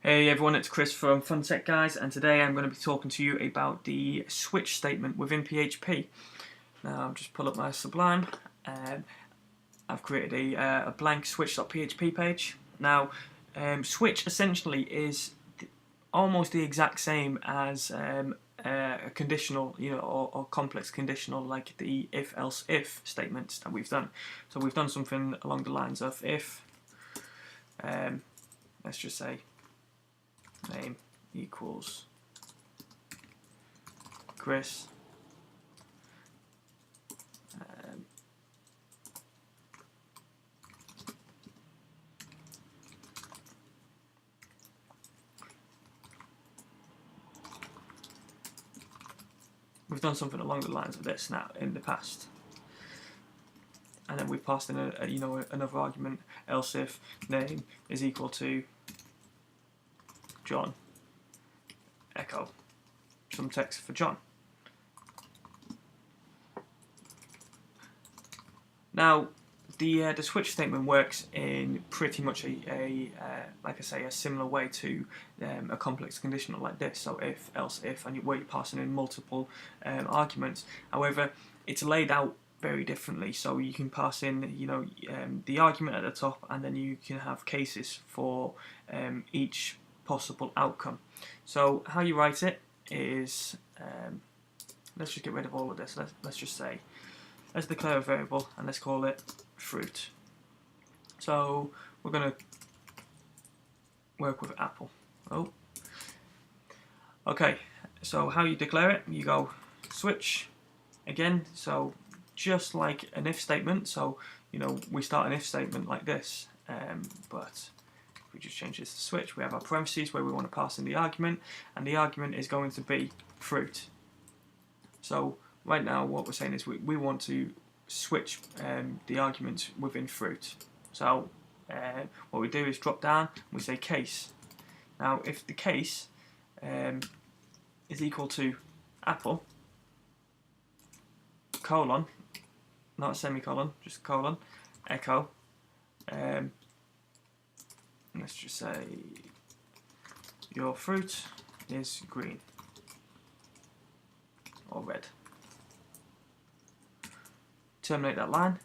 Hey everyone, it's Chris from Fun Tech Guys, and today I'm going to be talking to you about the switch statement within PHP. Now, I'll just pull up my Sublime, and I've created a blank switch.php page. Now, switch essentially is almost the exact same as a conditional, or complex conditional, like the if statements that we've done. So we've done something along the lines of if, let's just say, name equals Chris, we've done something along the lines of this now in the past, and then we've passed in another argument, else if name is equal to John, echo some text for John. Now, the switch statement works in pretty much like I say, a similar way to a complex conditional like this. So if, else if, and where you're passing in multiple arguments. However, it's laid out very differently. So you can pass in, the argument at the top, and then you can have cases for each possible outcome. So how you write it is, let's just get rid of all of this. Let's just say, let's declare a variable and let's call it fruit. So we're going to work with apple. Oh, okay. So how you declare it? You go switch again. So just like an if statement. So we start an if statement like this, but we just change this to switch. We have our parentheses where we want to pass in the argument, and the argument is going to be fruit. So right now what we're saying is we want to switch the arguments within fruit. So what we do is drop down and we say case. Now if the case is equal to apple, colon, not a semicolon, just a colon, echo, let's just say your fruit is green or red. Terminate that line.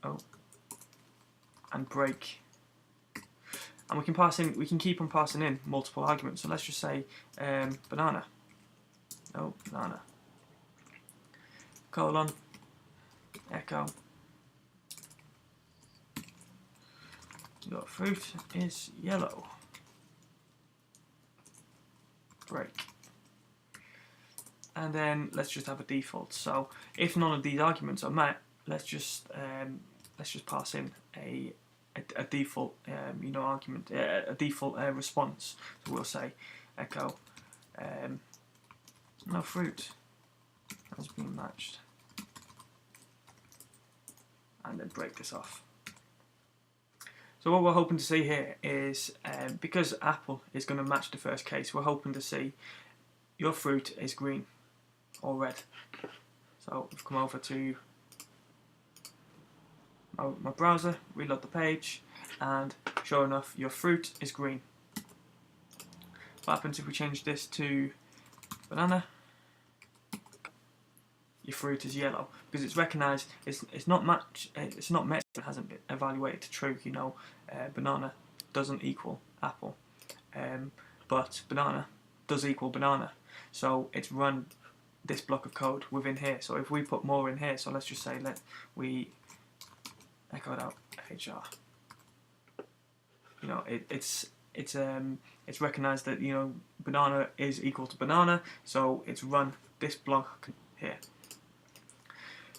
Oh, and break. And we can pass in. We can keep on passing in multiple arguments. So let's just say banana. Oh, banana. Colon. Echo. Your fruit is yellow. Break. And then let's just have a default. So if none of these arguments are met, let's just pass in a default argument, a default response. So we'll say echo no fruit has been matched, and then break this off. So what we're hoping to see here is, because apple is going to match the first case, we're hoping to see your fruit is green or red. So we've come over to my browser, reload the page, and sure enough, your fruit is green. What happens if we change this to banana? Your fruit is yellow, because it's recognised it's not met, it hasn't been evaluated to true. Banana doesn't equal apple, but banana does equal banana. So it's run this block of code within here. So if we put more in here, so let's just say we echo out HR. It's recognised that banana is equal to banana, so it's run this block here.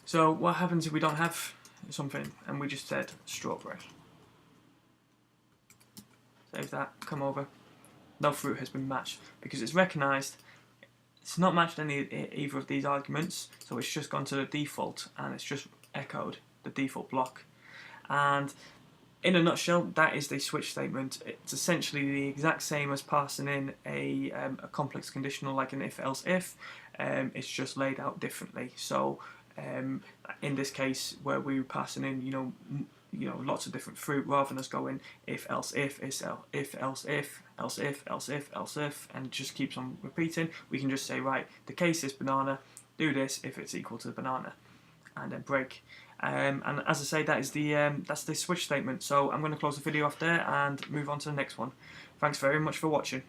So what happens if we don't have something and we just said strawberry? Save that, come over. No fruit has been matched because it's recognised it's not matched either of these arguments, so it's just gone to the default and it's just echoed the default block. And in a nutshell, that is the switch statement. It's essentially the exact same as passing in a complex conditional like an if, else, if. It's just laid out differently. So in this case, where we were passing in, lots of different fruit, rather than us going if else if if else if else if else if else if, and it just keeps on repeating. We can just say, right, the case is banana, do this if it's equal to banana, and then break. And as I say, that's the switch statement. So I'm going to close the video off there and move on to the next one. Thanks very much for watching.